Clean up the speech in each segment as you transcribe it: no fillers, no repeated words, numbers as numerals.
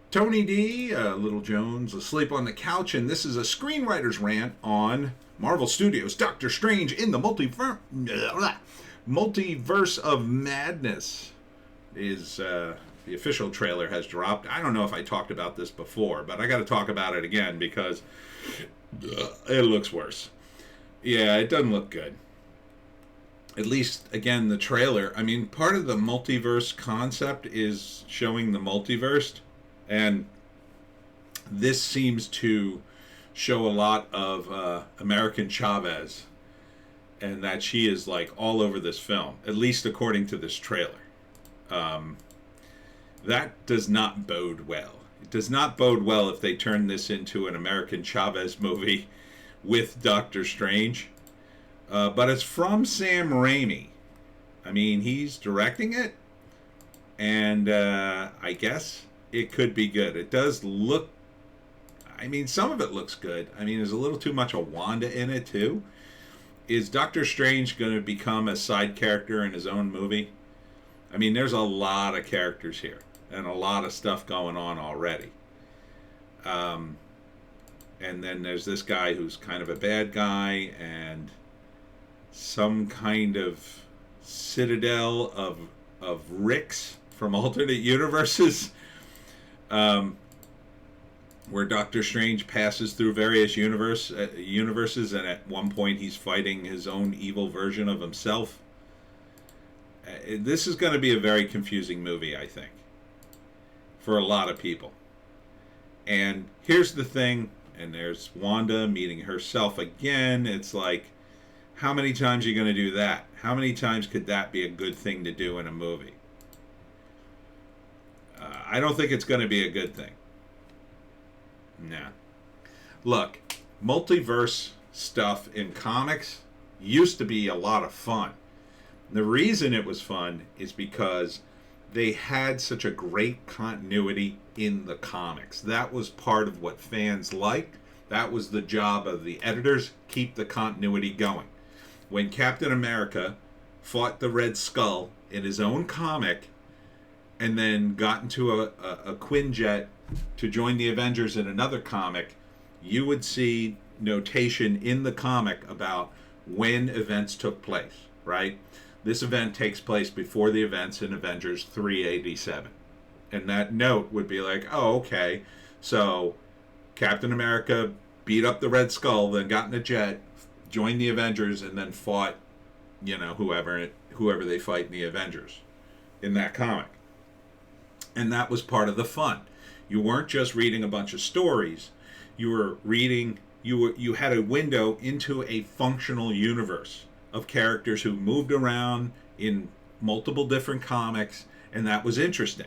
Tony D, Little Jones, asleep on the couch, and this is a screenwriter's rant on Marvel Studios' Doctor Strange in the Multiverse of Madness. The official trailer has dropped. I don't know if I talked about this before, but I got to talk about it again because it looks worse. Yeah, it doesn't look good. At least, again, the trailer. I mean, part of the multiverse concept is showing the multiverse. And this seems to show a lot of American Chavez, and that she is like all over this film, at least according to this trailer. That does not bode well. It does not bode well if they turn this into an American Chavez movie with Doctor Strange. But it's from Sam Raimi. I mean, he's directing it, and I guess it could be good. It does look, I mean, some of it looks good. I mean, there's a little too much of Wanda in it, too. Is Doctor Strange going to become a side character in his own movie? I mean, there's a lot of characters here, and a lot of stuff going on already. And then there's this guy who's kind of a bad guy, and some kind of citadel of Ricks from alternate universes. Where Doctor Strange passes through various universes, and at one point he's fighting his own evil version of himself. This is going to be a very confusing movie, I think, for a lot of people. And here's the thing, and there's Wanda meeting herself again. It's like, how many times are you going to do that? How many times could that be a good thing to do in a movie? I don't think it's going to be a good thing. Nah. Look, multiverse stuff in comics used to be a lot of fun. The reason it was fun is because they had such a great continuity in the comics. That was part of what fans liked. That was the job of the editors, keep the continuity going. When Captain America fought the Red Skull in his own comic, and then got into a Quinjet to join the Avengers in another comic, you would see notation in the comic about when events took place, right? This event takes place before the events in Avengers 387. And that note would be like, oh, okay, so Captain America beat up the Red Skull, then got in a jet, joined the Avengers, and then fought, whoever they fight in the Avengers in that comic. And that was part of the fun. You weren't just reading a bunch of stories. You were reading, you had a window into a functional universe of characters who moved around in multiple different comics, and that was interesting,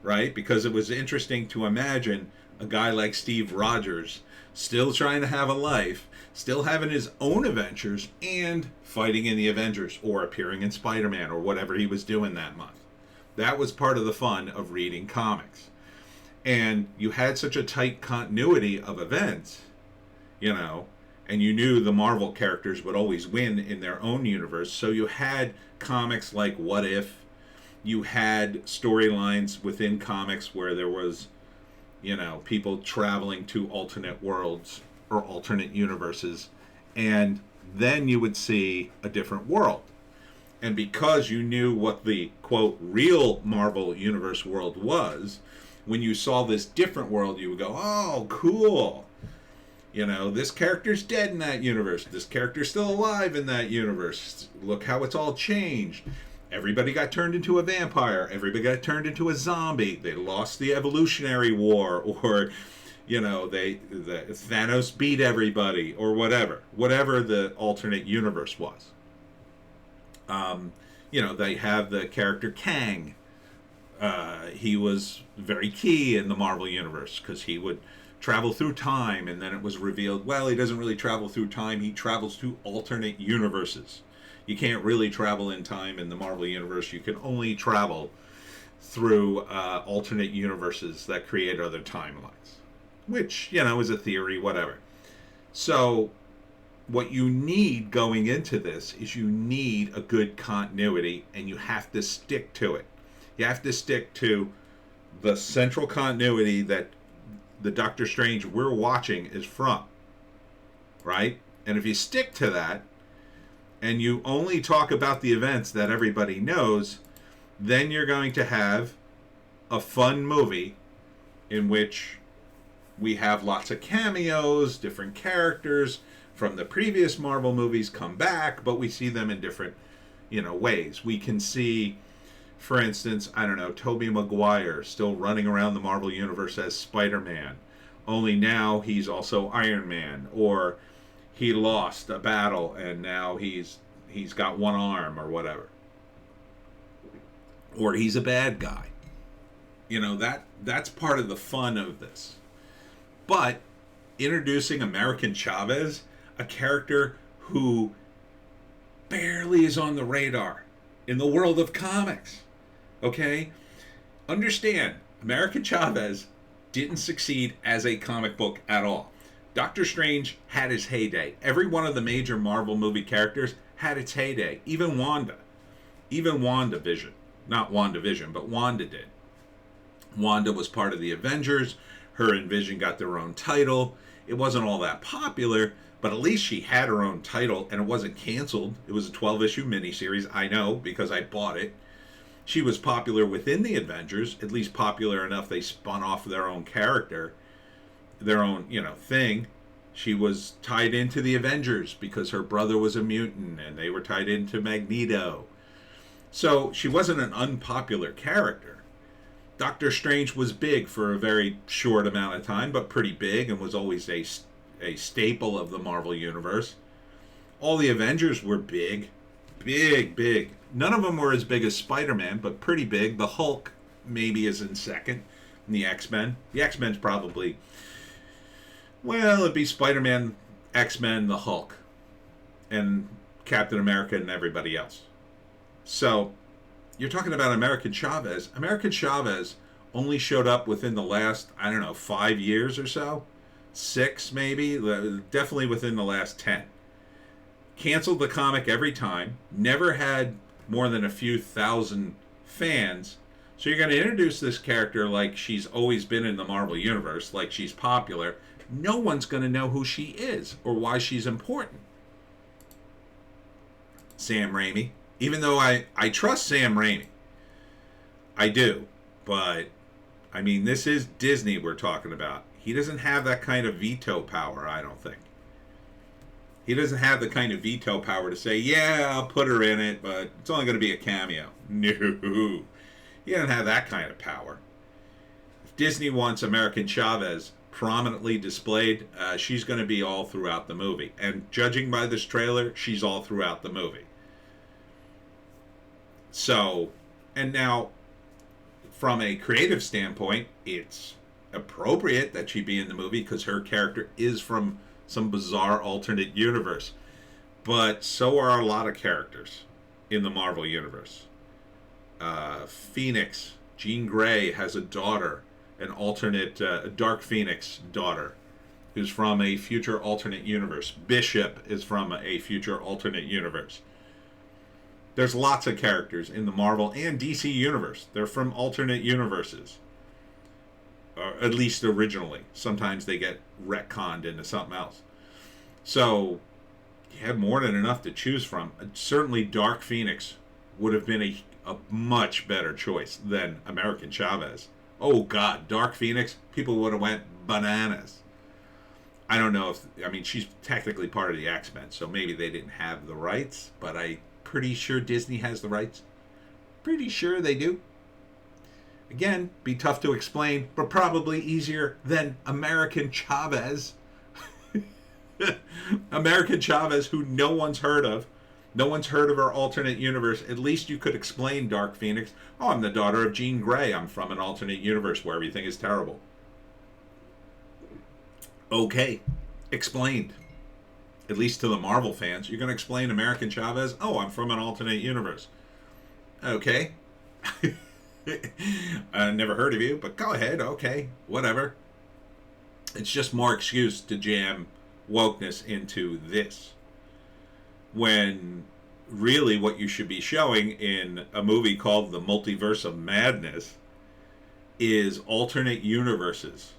right? Because it was interesting to imagine a guy like Steve Rogers still trying to have a life, still having his own adventures, and fighting in the Avengers or appearing in Spider-Man or whatever he was doing that month. That was part of the fun of reading comics. And you had such a tight continuity of events, and you knew the Marvel characters would always win in their own universe. So you had comics like What If. You had storylines within comics where there was, people traveling to alternate worlds or alternate universes. And then you would see a different world. And because you knew what the, quote, real Marvel Universe world was, when you saw this different world, you would go, oh, cool. This character's dead in that universe. This character's still alive in that universe. Look how it's all changed. Everybody got turned into a vampire. Everybody got turned into a zombie. They lost the Evolutionary War, or, Thanos beat everybody, or whatever. Whatever the alternate universe was. They have the character Kang. He was very key in the Marvel Universe because he would travel through time, and then it was revealed, well, he doesn't really travel through time, he travels to alternate universes. You can't really travel in time in the Marvel Universe, you can only travel through alternate universes that create other timelines, which, is a theory, whatever. So what you need going into this is you need a good continuity, and you have to stick to it. You have to stick to the central continuity that the Doctor Strange we're watching is from, right? And if you stick to that and you only talk about the events that everybody knows, then you're going to have a fun movie in which we have lots of cameos, different characters from the previous Marvel movies come back, but we see them in different, ways. We can see, for instance, I don't know, Tobey Maguire still running around the Marvel Universe as Spider-Man, only now he's also Iron Man, or he lost a battle and now he's got one arm or whatever. Or he's a bad guy. That's part of the fun of this. But introducing American Chavez, a character who barely is on the radar in the world of comics, okay? Understand, American Chavez didn't succeed as a comic book at all. Doctor Strange had his heyday. Every one of the major Marvel movie characters had its heyday. Even Wanda. Even WandaVision. Not WandaVision, but Wanda did. Wanda was part of the Avengers. Her and Vision got their own title. It wasn't all that popular, but at least she had her own title and it wasn't canceled. It was a 12-issue miniseries, I know, because I bought it. She was popular within the Avengers, at least popular enough they spun off their own character, their own, thing. She was tied into the Avengers because her brother was a mutant and they were tied into Magneto. So she wasn't an unpopular character. Doctor Strange was big for a very short amount of time, but pretty big, and was always a staple of the Marvel Universe. All the Avengers were big. Big. None of them were as big as Spider-Man, but pretty big. The Hulk maybe is in second. And the X-Men. The X-Men's probably... Well, it'd be Spider-Man, X-Men, the Hulk, and Captain America and everybody else. So, you're talking about American Chavez. American Chavez only showed up within the last, 5 years or so. 6, maybe. Definitely within the last 10. Canceled the comic every time. Never had more than a few thousand fans. So you're going to introduce this character like she's always been in the Marvel Universe, like she's popular. No one's going to know who she is or why she's important. Sam Raimi. Even though I trust Sam Raimi. I do. But, this is Disney we're talking about. He doesn't have that kind of veto power, I don't think. He doesn't have the kind of veto power to say, yeah, I'll put her in it, but it's only going to be a cameo. No. He doesn't have that kind of power. If Disney wants American Chavez prominently displayed, she's going to be all throughout the movie. And judging by this trailer, she's all throughout the movie. So, and now, from a creative standpoint, it's appropriate that she be in the movie because her character is from some bizarre alternate universe. But so are a lot of characters in the Marvel Universe. Phoenix, Jean Grey, has a daughter, an alternate, Dark Phoenix daughter, who's from a future alternate universe. Bishop is from a future alternate universe. There's lots of characters in the Marvel and DC universe. They're from alternate universes. Or at least originally. Sometimes they get retconned into something else. So, you have more than enough to choose from. Certainly Dark Phoenix would have been a much better choice than American Chavez. Oh God, Dark Phoenix, people would have went bananas. I don't know if, she's technically part of the X-Men, so maybe they didn't have the rights, but I'm pretty sure Disney has the rights. Pretty sure they do. Again, be tough to explain, but probably easier than American Chavez. American Chavez, who no one's heard of. No one's heard of her alternate universe. At least you could explain Dark Phoenix. Oh, I'm the daughter of Jean Grey. I'm from an alternate universe where everything is terrible. Okay, explained. At least to the Marvel fans. You're going to explain American Chavez? Oh, I'm from an alternate universe. Okay. I never heard of you, but go ahead. Okay, whatever. It's just more excuse to jam wokeness into this. When really what you should be showing in a movie called The Multiverse of Madness is alternate universes,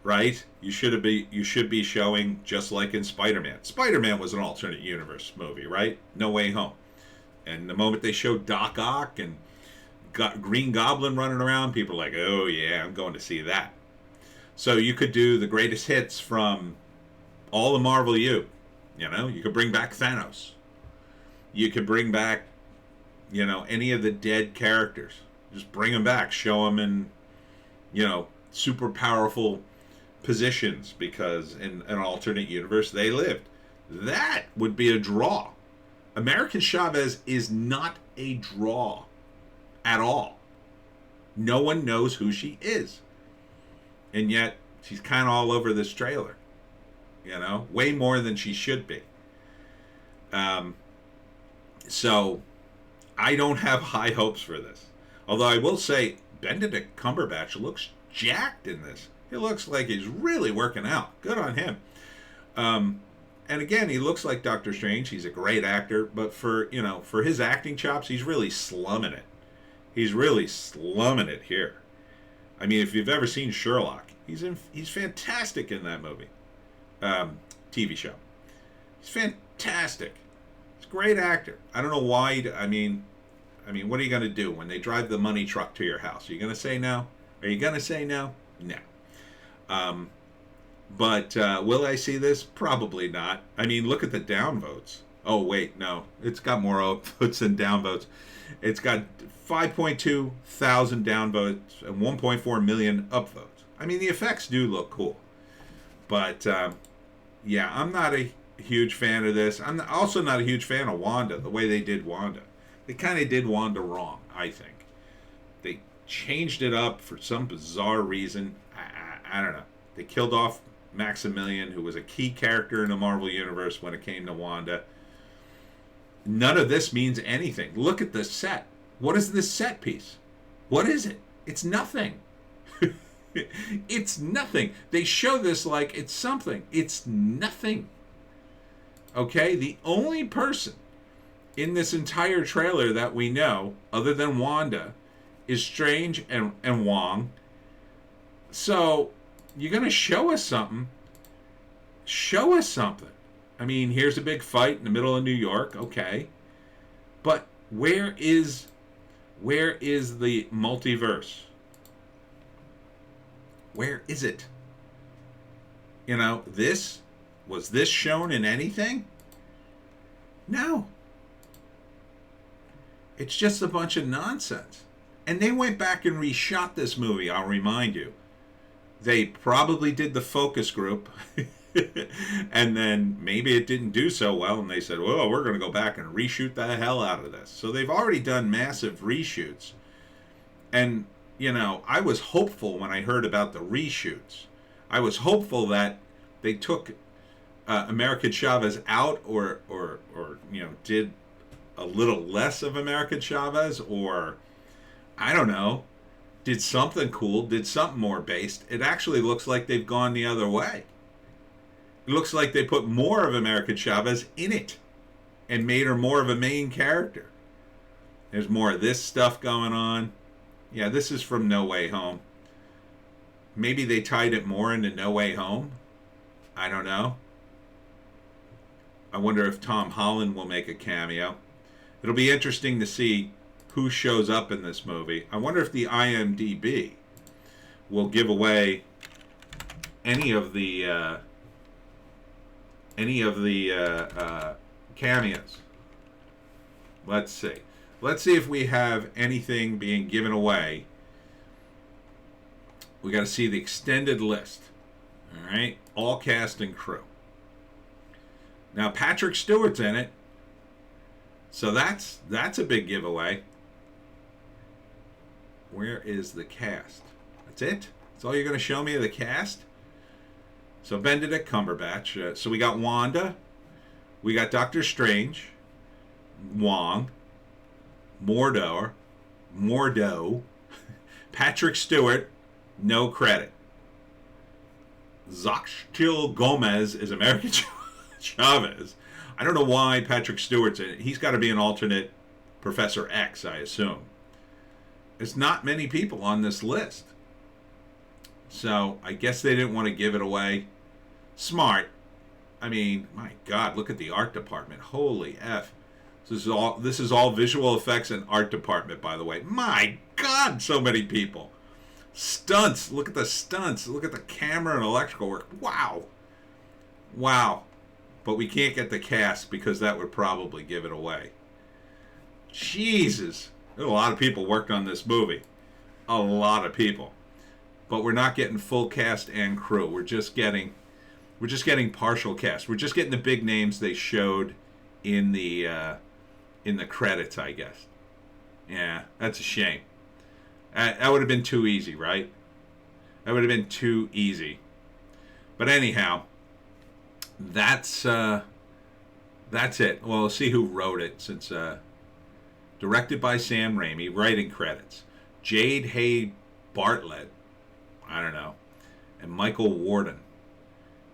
right? You should be showing, just like in Spider-Man. Spider-Man was an alternate universe movie, right? No Way Home. And the moment they showed Doc Ock and Green Goblin running around, people are like, oh yeah, I'm going to see that. So you could do the greatest hits from all the Marvel you know, you could bring back Thanos. You could bring back, you know, any of the dead characters. Just bring them back, show them in, you know, super powerful positions because in an alternate universe they lived. That would be a draw. American Chavez is not a draw at all. No one knows who she is. And yet she's kind of all over this trailer. You know, way more than she should be. So I don't have high hopes for this. Although I will say Benedict Cumberbatch looks jacked in this. He looks like he's really working out. Good on him. And again, he looks like Doctor Strange. He's a great actor, but for his acting chops, he's really slumming it. He's really slumming it here. I mean, if you've ever seen Sherlock, he's fantastic in that movie. TV show. He's fantastic. He's a great actor. I don't know why. I mean, what are you going to do when they drive the money truck to your house? Are you going to say no? Are you going to say no? No. But will I see this? Probably not. I mean, look at the downvotes. Oh, wait, no. It's got more upvotes than downvotes. It's got 5.2 thousand downvotes and 1.4 million upvotes. I mean, the effects do look cool. But, yeah, I'm not a huge fan of this. I'm also not a huge fan of Wanda, the way they did Wanda. They kind of did Wanda wrong, I think. They changed it up for some bizarre reason. I don't know. They killed off Maximilian, who was a key character in the Marvel Universe when it came to Wanda. None of this means anything. Look at the set. What is this set piece? What is it? It's nothing. It's nothing. They show this like it's something. It's nothing. Okay? The only person in this entire trailer that we know, other than Wanda, is Strange and Wong. So, you're going to show us something. Show us something. I mean, here's a big fight in the middle of New York. Okay. But where is the multiverse? Where is it? You know, was this shown in anything? No. It's just a bunch of nonsense. And they went back and reshot this movie, I'll remind you. They probably did the focus group, and then maybe it didn't do so well, and they said, well, we're going to go back and reshoot the hell out of this. So they've already done massive reshoots. And, you know, I was hopeful when I heard about the reshoots. I was hopeful that they took American Chavez out or you know, did a little less of American Chavez, or, I don't know, did something cool, did something more based. It actually looks like they've gone the other way. It looks like they put more of American Chavez in it and made her more of a main character. There's more of this stuff going on. Yeah, this is from No Way Home. Maybe they tied it more into No Way Home. I don't know. I wonder if Tom Holland will make a cameo. It'll be interesting to see who shows up in this movie. I wonder if the IMDb will give away any of the cameos. Let's see. Let's see if we have anything being given away. We got to see the extended list. All right, all cast and crew. Now Patrick Stewart's in it, so that's a big giveaway. Where is the cast? That's it? That's all you're going to show me of the cast? So Benedict Cumberbatch. So we got Wanda. We got Doctor Strange. Wong. Mordo. Patrick Stewart. No credit. Xochitl Gomez is American Chavez. I don't know why Patrick Stewart's in it. He's got to be an alternate Professor X, I assume. There's not many people on this list. So I guess they didn't want to give it away. Smart. I mean, my God, look at the art department. Holy F. This is all visual effects and art department, by the way. My God, so many people. Stunts. Look at the stunts. Look at the camera and electrical work. Wow. Wow. But we can't get the cast because that would probably give it away. Jesus. A lot of people worked on this movie. A lot of people. But we're not getting full cast and crew. We're just getting partial cast. We're just getting the big names they showed in the credits, I guess. Yeah, that's a shame. That would have been too easy, right? That would have been too easy. But anyhow, that's it. Well, we'll see who wrote it, since directed by Sam Raimi. Writing credits: Jade Hay Bartlett, I don't know, and Michael Warden.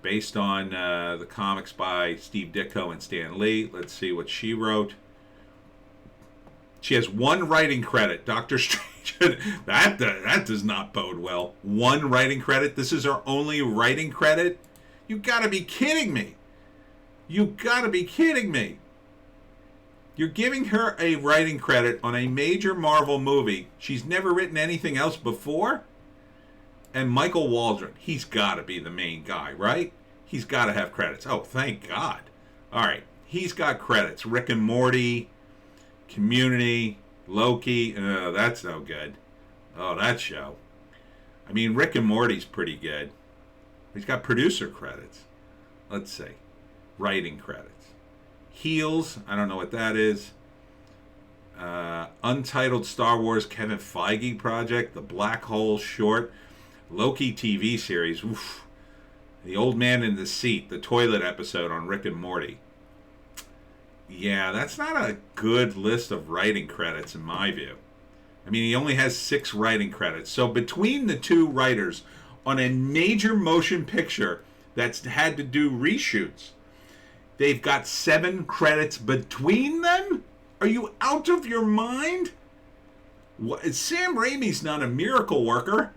Based on the comics by Steve Ditko and Stan Lee. Let's see what she wrote. She has one writing credit, Doctor Strange. that does not bode well. One writing credit. This is her only writing credit. You gotta be kidding me. You gotta be kidding me. You're giving her a writing credit on a major Marvel movie. She's never written anything else before. And Michael Waldron, he's got to be the main guy, right? He's got to have credits. Oh, thank God. All right, he's got credits. Rick and Morty, Community, Loki. That's no good. Oh, that show. I mean, Rick and Morty's pretty good. He's got producer credits. Let's see. Writing credits. Heels, I don't know what that is. Untitled Star Wars Kevin Feige project. The Black Hole short. Loki TV series. Oof. The Old Man in the Seat, the toilet episode on Rick and Morty. Yeah, that's not a good list of writing credits in my view. I mean, he only has 6 writing credits. So between the two writers on a major motion picture that's had to do reshoots, they've got 7 credits between them? Are you out of your mind? What? Sam Raimi's not a miracle worker.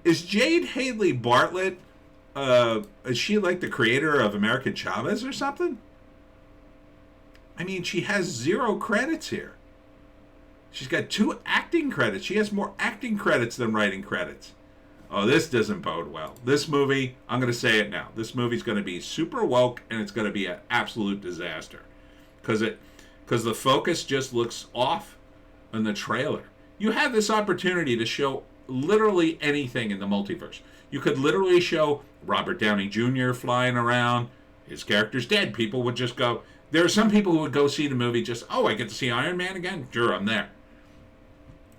Is Jade Haley Bartlett, is she like the creator of American Chavez or something? I mean, she has 0 credits here. She's got 2 acting credits. She has more acting credits than writing credits. Oh, this doesn't bode well. This movie, I'm going to say it now. This movie's going to be super woke, and it's going to be an absolute disaster. Because the focus just looks off in the trailer. You have this opportunity to show literally anything in the multiverse. You could literally show Robert Downey Jr. flying around. His character's dead. People would just go. There are some people who would go see the movie just, oh, I get to see Iron Man again? Sure, I'm there.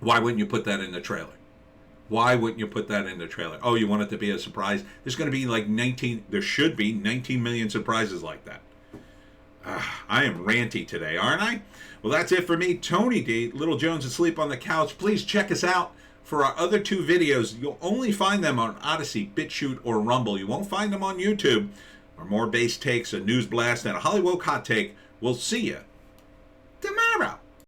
Why wouldn't you put that in the trailer? Why wouldn't you put that in the trailer? Oh, you want it to be a surprise? There's going to be like 19, there should be 19 million surprises like that. I am ranty today, aren't I? Well, that's it for me. Tony D, Little Jones Asleep on the Couch. Please check us out for our other 2 videos. You'll only find them on Odysee, Bitchute, or Rumble. You won't find them on YouTube. For more base takes, a news blast, and a Hollywoke hot take. We'll see you tomorrow.